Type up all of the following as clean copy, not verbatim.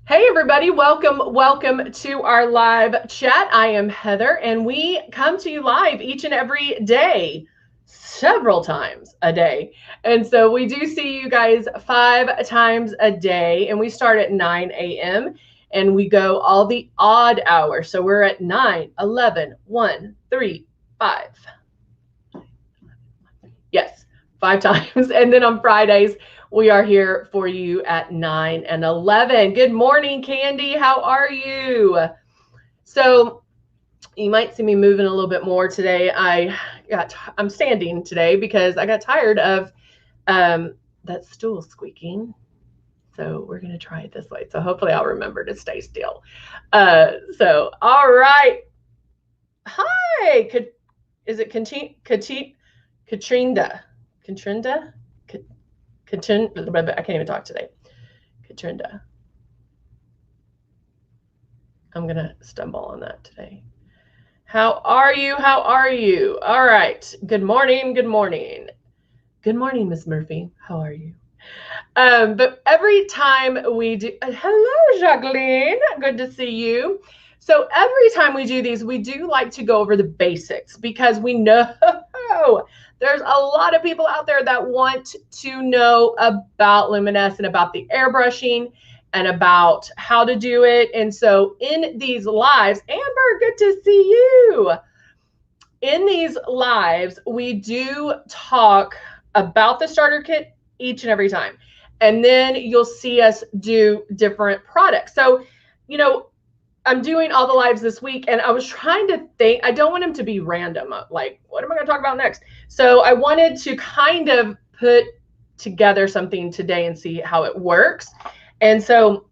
Hey everybody, welcome to our live chat. I am Heather and we come to you live each and every day, several times a day. And so we do see you guys 5 times a day and we start at 9 a.m. and we go all the odd hours. So we're at 9, 11, 1, 3, 5. Yes, 5 times. And then on Fridays, we are here for you at 9 and 11. Good morning, Candy. How are you? So you might see me moving a little bit more today. I'm standing today because I got tired of that stool squeaking. So we're going to try it this way. So hopefully I'll remember to stay still. All right. Hi. Is it Katrinda? Katrinda? Katrinda? I can't even talk today. Katrinda. I'm going to stumble on that today. How are you? How are you? All right. Good morning. Good morning. Good morning, Miss Murphy. How are you? But every time we do, hello, Jacqueline. Good to see you. So every time we do these, we do like to go over the basics because we know there's a lot of people out there that want to know about Luminous and about the airbrushing and about how to do it. And so in these lives, Amber, good to see you. In these lives, we do talk about the starter kit each and every time. And then you'll see us do different products. So, I'm doing all the lives this week and I was trying to think, I don't want them to be random. Like, what am I going to talk about next? So I wanted to kind of put together something today and see how it works. And so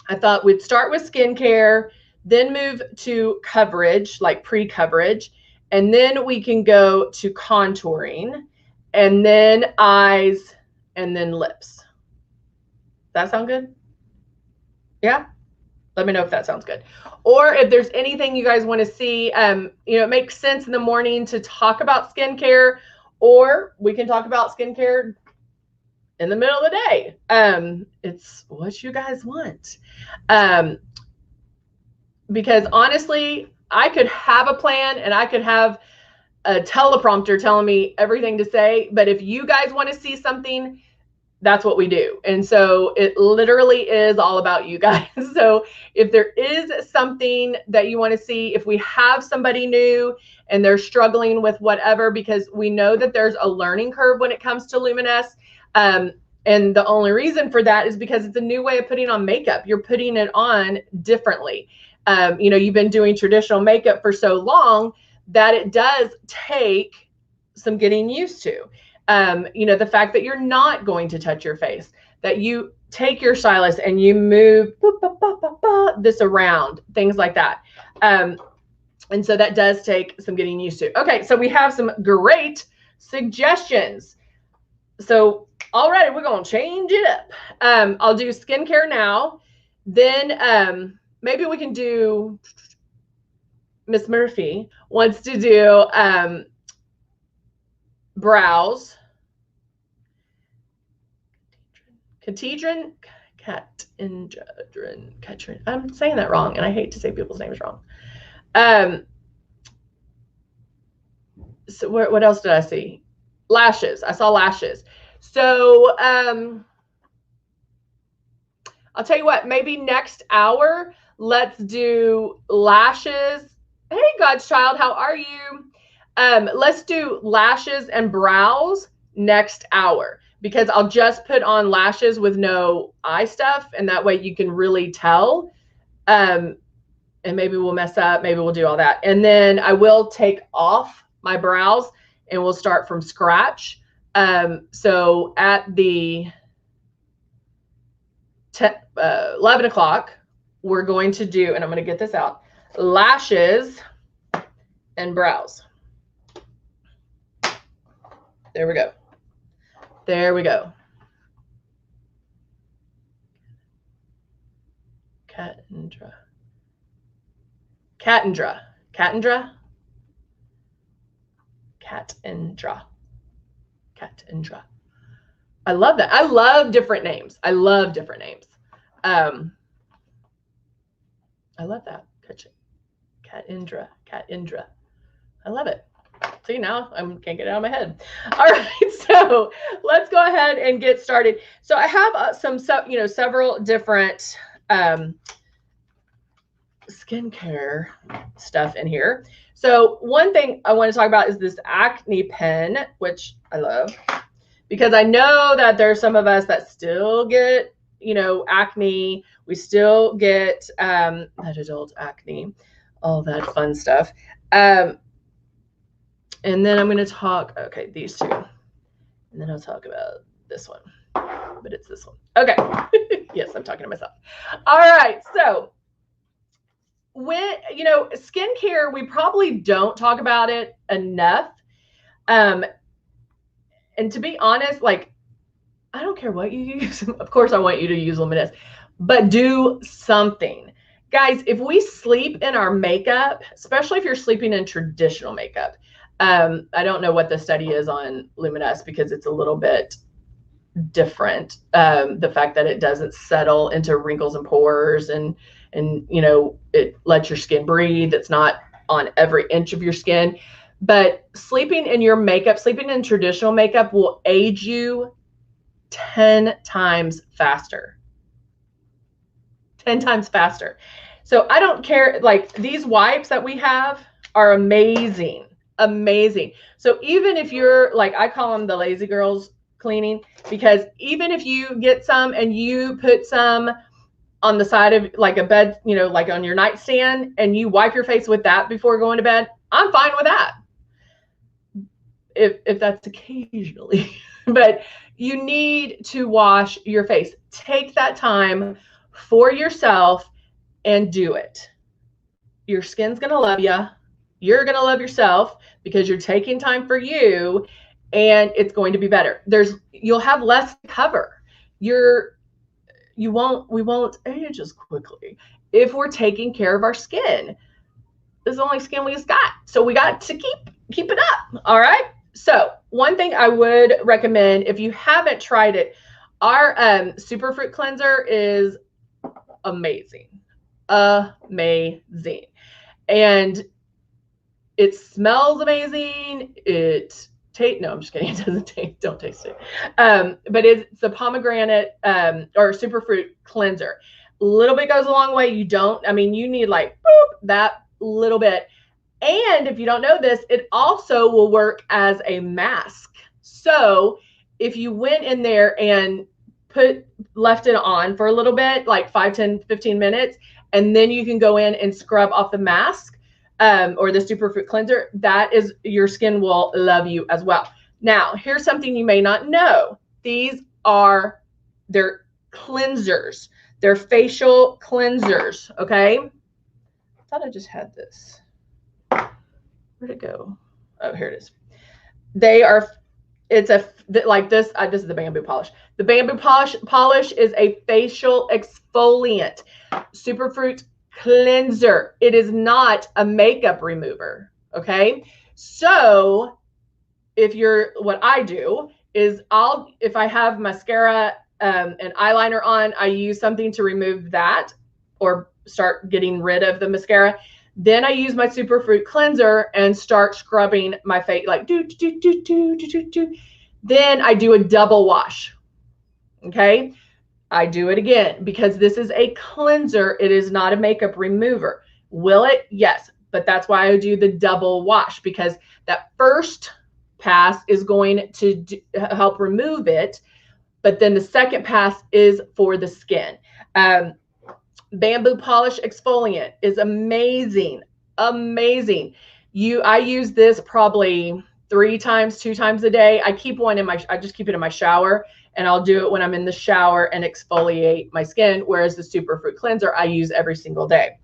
I thought we'd start with skincare, then move to coverage, like pre-coverage, and then we can go to contouring, and then eyes, and then lips. That sound good? Yeah? Let me know if that sounds good. Or if there's anything you guys want to see, it makes sense in the morning to talk about skincare, or we can talk about skincare in the middle of the day. It's what you guys want. Because honestly, I could have a plan and I could have a teleprompter telling me everything to say, but if you guys want to see something, that's what we do. And so it literally is all about you guys. So if there is something that you want to see, if we have somebody new and they're struggling with whatever, because we know that there's a learning curve when it comes to Luminous. And the only reason for that is because it's a new way of putting on makeup. You're putting it on differently. You've been doing traditional makeup for so long that it does take some getting used to. The fact that you're not going to touch your face, that you take your stylus and you move this around, things like that. And so that does take some getting used to. Okay, so we have some great suggestions. So already we're going to change it up. I'll do skincare now. Then maybe we can do, Miss Murphy wants to do brows. Katrin. I'm saying that wrong, and I hate to say people's names wrong. So what else did I see? Lashes. I saw lashes. So I'll tell you what, maybe next hour, let's do lashes. Hey, God's child, how are you? Let's do lashes and brows next hour because I'll just put on lashes with no eye stuff, and that way you can really tell. And maybe we'll mess up, maybe we'll do all that. And then I will take off my brows and we'll start from scratch. So at the 11 o'clock, we're going to do, and I'm going to get this out, lashes and brows. There we go. There we go. Catandra. Catandra. Catandra. Catandra. Catandra. I love that. I love different names. I love different names. I love that. Cat Indra. I love it. See, now I can't get it out of my head. All right, so let's go ahead and get started. So I have several different skincare stuff in here. So one thing I want to talk about is this acne pen, which I love, because I know that there's some of us that still get, acne. We still get that adult acne, all that fun stuff. And then I'm going to talk, okay, these two. And then I'll talk about this one. But it's this one. Okay. Yes, I'm talking to myself. All right. So when, skincare, we probably don't talk about it enough. And to be honest, like, I don't care what you use. Of course, I want you to use Luminous, but do something. Guys, if we sleep in our makeup, especially if you're sleeping in traditional makeup, I don't know what the study is on Luminous because it's a little bit different. The fact that it doesn't settle into wrinkles and pores and it lets your skin breathe. It's not on every inch of your skin. But sleeping in your makeup, sleeping in traditional makeup will age you 10 times faster. 10 times faster. So I don't care. Like, these wipes that we have are amazing. Amazing. So even if you're like, I call them the lazy girls cleaning, because even if you get some and you put some on the side of like a bed, like on your nightstand, and you wipe your face with that before going to bed, I'm fine with that. If that's occasionally. But you need to wash your face. Take that time for yourself and do it. Your skin's going to love you. You're going to love yourself because you're taking time for you, and it's going to be better. You'll have less to cover. We won't age as quickly if we're taking care of our skin. This is the only skin we got. So we got to keep it up. All right. So one thing I would recommend, if you haven't tried it, our Superfruit cleanser is amazing. Amazing. And it smells amazing. No, I'm just kidding. It doesn't taste, don't taste it. But it's the pomegranate or Superfruit cleanser. A little bit goes a long way. You need like that little bit. And if you don't know this, it also will work as a mask. So if you went in there and left it on for a little bit, like 5, 10, 15 minutes, and then you can go in and scrub off the mask or the Superfruit cleanser, your skin will love you as well. Now, here's something you may not know. They're cleansers. They're facial cleansers, okay? I thought I just had this. Where'd it go? Oh, here it is. This is the bamboo polish. The bamboo polish is a facial exfoliant. Superfruit cleanser. It is not a makeup remover. Okay. So what I do is if I have mascara and eyeliner on, I use something to remove that or start getting rid of the mascara. Then I use my Superfruit cleanser and start scrubbing my face, like do. Then I do a double wash. Okay. I do it again because this is a cleanser. It is not a makeup remover. Will it? Yes. But that's why I do the double wash, because that first pass is going to help remove it. But then the second pass is for the skin. Bamboo polish exfoliant is amazing. Amazing. I use this probably 2 times a day. I just keep it in my shower, and I'll do it when I'm in the shower and exfoliate my skin. Whereas the Superfruit cleanser I use every single day.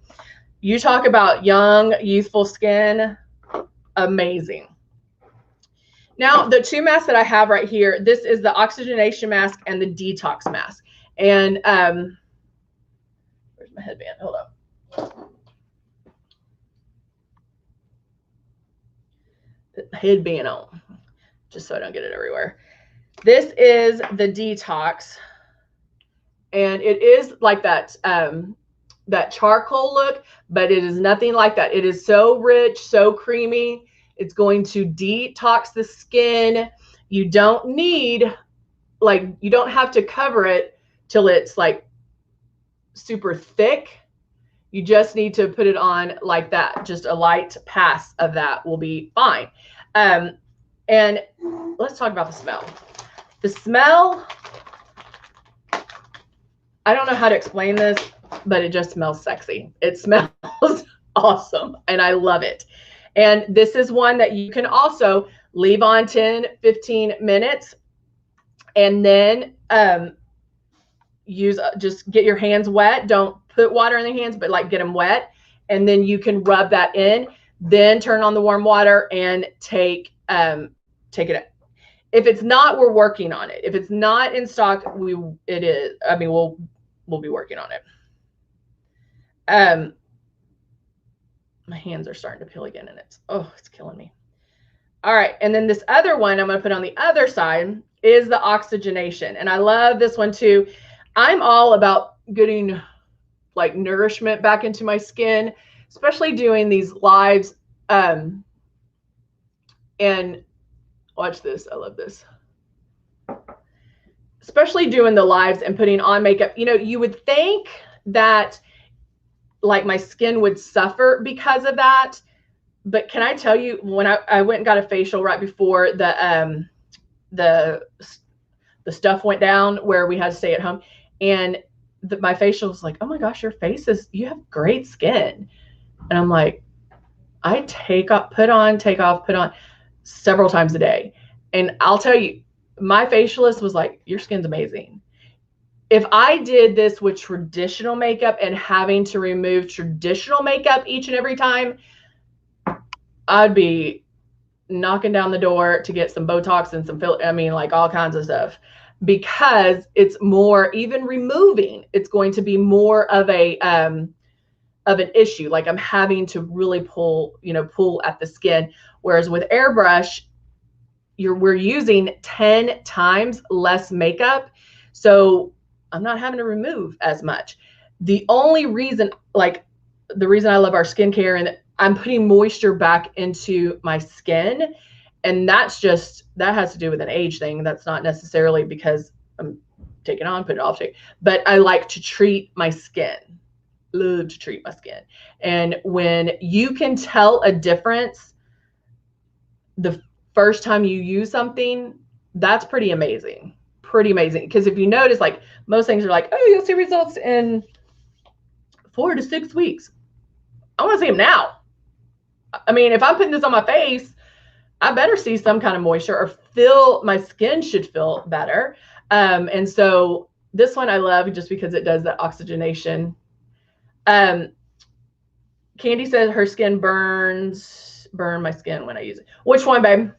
You talk about young, youthful skin, amazing. Now, the 2 masks that I have right here, this is the oxygenation mask and the detox mask. And where's my headband? Hold up. Headband on, just so I don't get it everywhere. This is the detox, and it is like that that charcoal look, but it is nothing like that. It is so rich, so creamy. It's going to detox the skin. You don't need, like, you don't have to cover it till it's like super thick. You just need to put it on like that. Just a light pass of that will be fine. And let's talk about the smell. The smell, I don't know how to explain this, but it just smells sexy. It smells awesome, and I love it. And this is one that you can also leave on 10, 15 minutes, and then use, just get your hands wet. Don't put water in the hands, but like get them wet, and then you can rub that in. Then turn on the warm water and take it. If it's not, we're working on it. If it's not in stock, we'll be working on it. My hands are starting to peel again, and it's killing me. All right, and then this other one I'm going to put on the other side is the oxygenation, and I love this one too. I'm all about getting like nourishment back into my skin, especially doing these lives. And watch this. I love this. Especially doing the lives and putting on makeup. You know, you would think that like my skin would suffer because of that. But can I tell you, when I went and got a facial right before the stuff went down where we had to stay at home, and my facial was like, oh my gosh, you have great skin. And I'm like, I take off, put on, take off, put on several times a day. And I'll tell you, my facialist was like, your skin's amazing. If I did this with traditional makeup and having to remove traditional makeup each and every time, I'd be knocking down the door to get some Botox and some like all kinds of stuff, because it's more, even removing, it's going to be more of an issue. Like I'm having to really pull at the skin. Whereas with airbrush, we're using 10 times less makeup. So I'm not having to remove as much. The only reason, the reason I love our skincare, and I'm putting moisture back into my skin, and that has to do with an age thing. That's not necessarily because I'm taking on, put it off, but I like to treat my skin. Love to treat my skin. And when you can tell a difference the first time you use something, that's pretty amazing. Pretty amazing. Because if you notice, like most things are like, oh, you'll see results in 4 to 6 weeks. I want to see them now. I mean, if I'm putting this on my face, I better see some kind of moisture, or my skin should feel better. And so this one I love just because it does the oxygenation. Candy says her skin burn my skin when I use it. Which one, babe?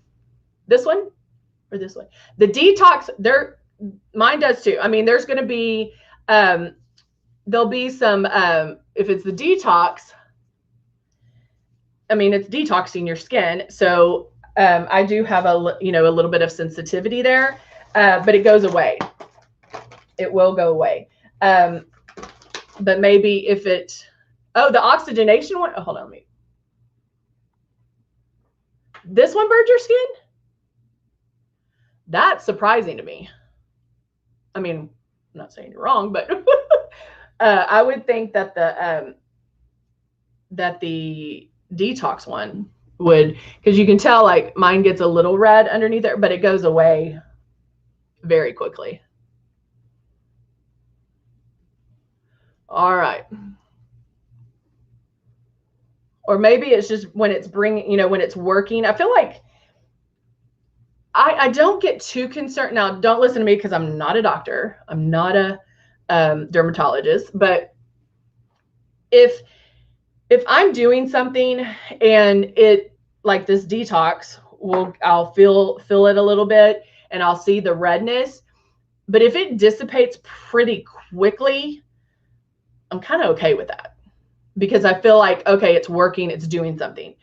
This one or this one? The detox, mine does too. I mean, there's going to be, there'll be some, if it's the detox, I mean, it's detoxing your skin. So I do have a little bit of sensitivity there, but it goes away. It will go away. But maybe if the oxygenation one, hold on, this one burned your skin? That's surprising to me. I mean, I'm not saying you're wrong, but I would think that the detox one would, because you can tell like mine gets a little red underneath there, but it goes away very quickly. All right. Or maybe it's just when it's when it's working. I feel like I don't get too concerned. Now, don't listen to me because I'm not a doctor. I'm not a dermatologist. But if I'm doing something and it, like this detox, I'll feel it a little bit and I'll see the redness. But if it dissipates pretty quickly, I'm kind of okay with that, because I feel like, okay, it's working, it's doing something.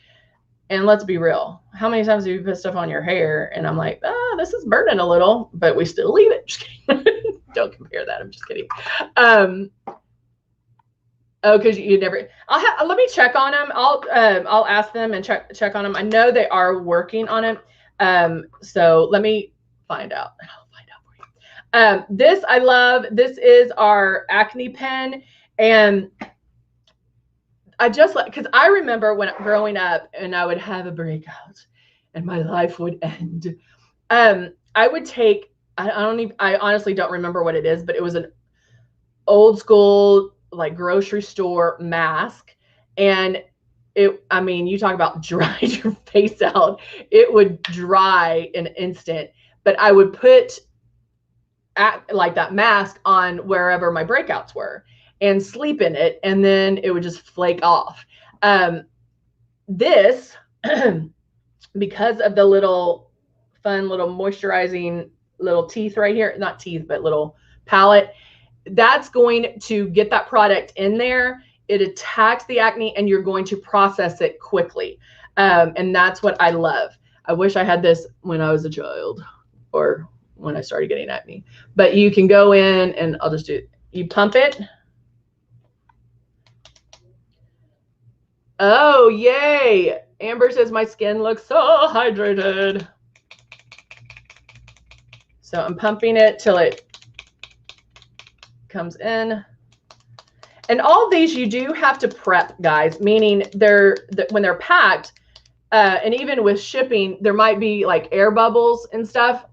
And let's be real. How many times have you put stuff on your hair and I'm like, this is burning a little, but we still leave it? Just kidding. Don't compare that. I'm just kidding. Oh, because you never. Let me check on them. I'll ask them and check on them. I know they are working on it. So let me find out. I'll find out for you. This I love. This is our acne pen, and I just like, because I remember when growing up and I would have a breakout and my life would end. I would take, I honestly don't remember what it is, but it was an old school, like grocery store mask. And I mean, you talk about dried your face out, it would dry in an instant. But I would put like that mask on wherever my breakouts were and sleep in it, and then it would just flake off. This, because of the little fun little moisturizing little teeth right here, not teeth, but little palette, that's going to get that product in there. It attacks the acne and you're going to process it quickly. And that's what I love. I wish I had this when I was a child or when I started getting acne. But you can go in and I'll just do it. You pump it. Oh, yay. Amber says my skin looks so hydrated. So I'm pumping it till it comes in. And all these you do have to prep, guys, meaning when they're packed, and even with shipping, there might be like air bubbles and stuff.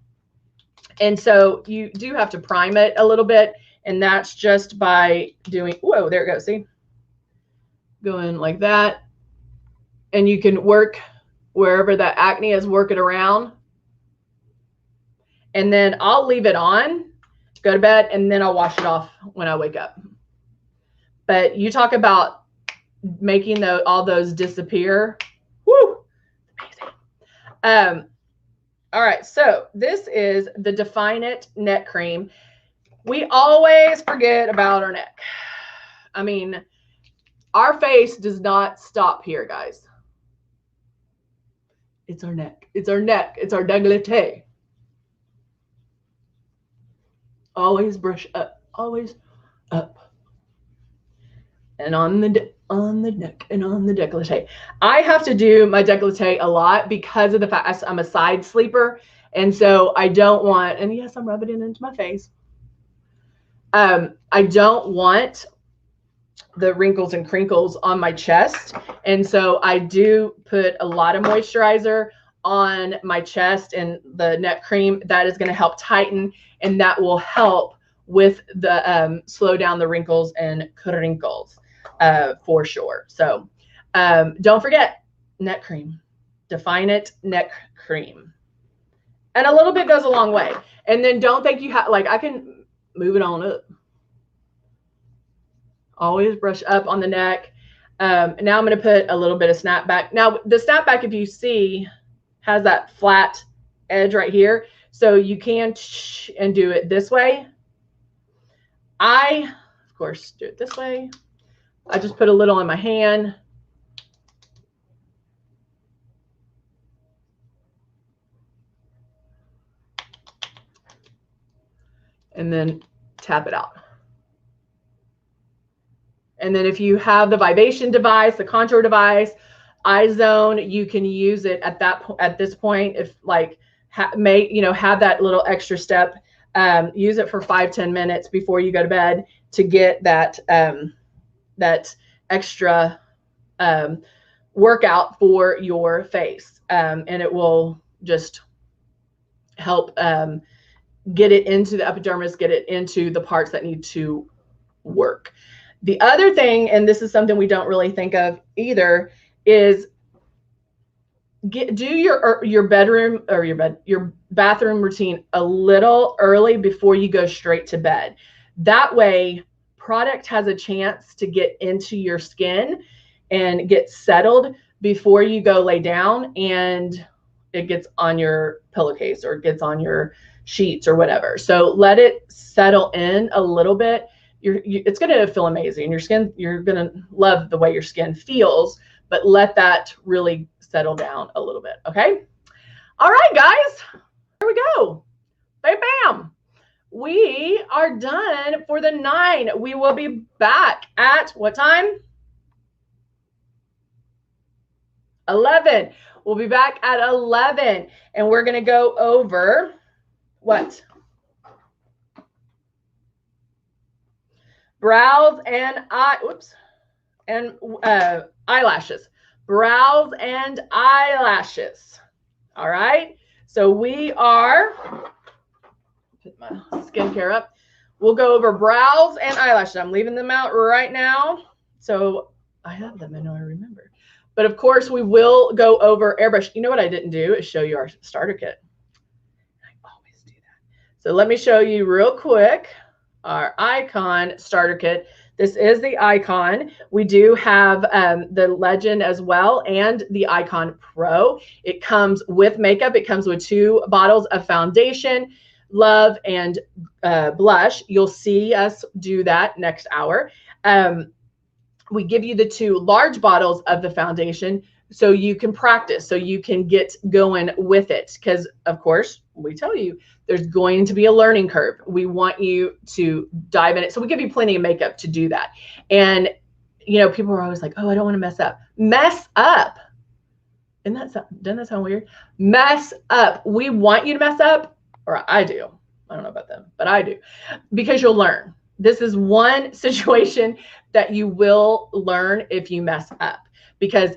And so you do have to prime it a little bit. And that's just by doing, whoa, there it goes. See, going like that. And you can work wherever that acne is, work it around. And then I'll leave it on, go to bed, and then I'll wash it off when I wake up. But you talk about making all those disappear. Woo! Amazing. All right, so this is the Define It neck cream. We always forget about our neck. I mean, our face does not stop here, guys. It's our neck. It's our neck. It's our décolleté. Always brush up. Always up. And on the neck and on the décolleté. I have to do my décolleté a lot because of the fact I'm a side sleeper. And so I don't want, and yes, I'm rubbing it into my face. I don't want the wrinkles and crinkles on my chest. And so I do put a lot of moisturizer on my chest, and the neck cream that is going to help tighten, and that will help with the slow down the wrinkles and crinkles for sure. So don't forget neck cream. Define It neck cream. And a little bit goes a long way. And then don't think you have, like, I can move it on up. Always brush up on the neck. Now I'm going to put a little bit of snapback. Now the snapback, if you see, has that flat edge right here. So you can and do it this way. I, of course, do it this way. I just put a little in my hand. And then tap it out. And then if you have the Vivation device, the contour device, iZone, you can use it at this point. If like have that little extra step, use it for 5-10 minutes before you go to bed to get that that extra workout for your face, and it will just help get it into the epidermis, get it into the parts that need to work. The other thing, and this is something we don't really think of either, is do your bedroom or your bathroom routine a little early before you go straight to bed. That way, product has a chance to get into your skin and get settled before you go lay down, and it gets on your pillowcase or it gets on your sheets or whatever. So let it settle in a little bit. It's going to feel amazing. Your skin, you're going to love the way your skin feels, but let that really settle down a little bit. Okay. All right, guys, here we go. Bam, bam. we are done for the 9. We will be back at what time? 11. We'll be back at 11, and we're going to go over what? Brows and eyelashes. Brows and eyelashes. All right. So we are, put my skincare up. We'll go over brows and eyelashes. I'm leaving them out right now. So I have them. I know I remember. But of course, we will go over airbrush. You know what I didn't do is show you our starter kit. I always do that. So let me show you real quick our icon starter kit. This is the icon. We do have the legend as well and the icon pro. It comes with makeup. It comes with 2 bottles of foundation, love, and blush. You'll see us do that next hour. We give you the 2 large bottles of the foundation so you can practice, so you can get going with it. Because, of course, we tell you there's going to be a learning curve. We want you to dive in it. So we give you plenty of makeup to do that. And, you know, people are always like, oh, I don't want to mess up. Mess up. Doesn't that sound weird? Mess up. We want you to mess up, or I do. I don't know about them, but I do, because you'll learn. This is one situation that you will learn if you mess up, because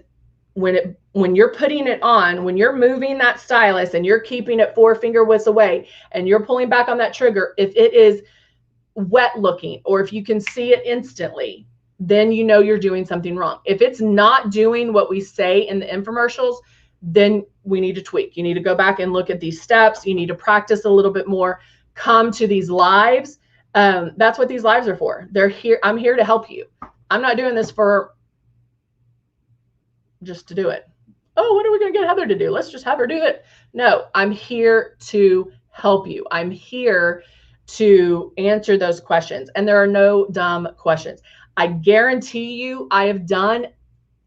when you're putting it on, when you're moving that stylus and you're keeping it 4 finger widths away and you're pulling back on that trigger, if it is wet looking or if you can see it instantly, then you know you're doing something wrong. If it's not doing what we say in the infomercials, then we need to tweak. You need to go back and look at these steps. You need to practice a little bit more. Come to these lives. That's what these lives are for. They're here. I'm here to help you. I'm not doing this for just to do it. Oh, what are we going to get Heather to do? Let's just have her do it. No, I'm here to help you. I'm here to answer those questions. And there are no dumb questions. I guarantee you I have done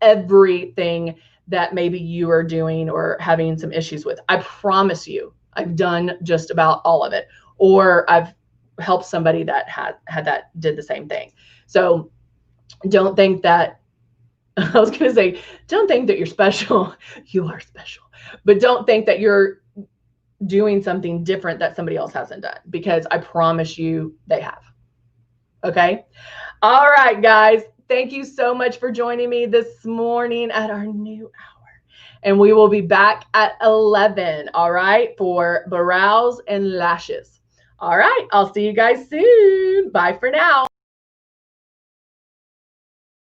everything that maybe you are doing or having some issues with. I promise you, I've done just about all of it. Or I've helped somebody that did the same thing. So don't think that, I was going to say, don't think that you're special. You are special. But don't think that you're doing something different that somebody else hasn't done, because I promise you they have. Okay? All right, guys. Thank you so much for joining me this morning at our new hour. And we will be back at 11, all right, for brows and lashes. All right. I'll see you guys soon. Bye for now.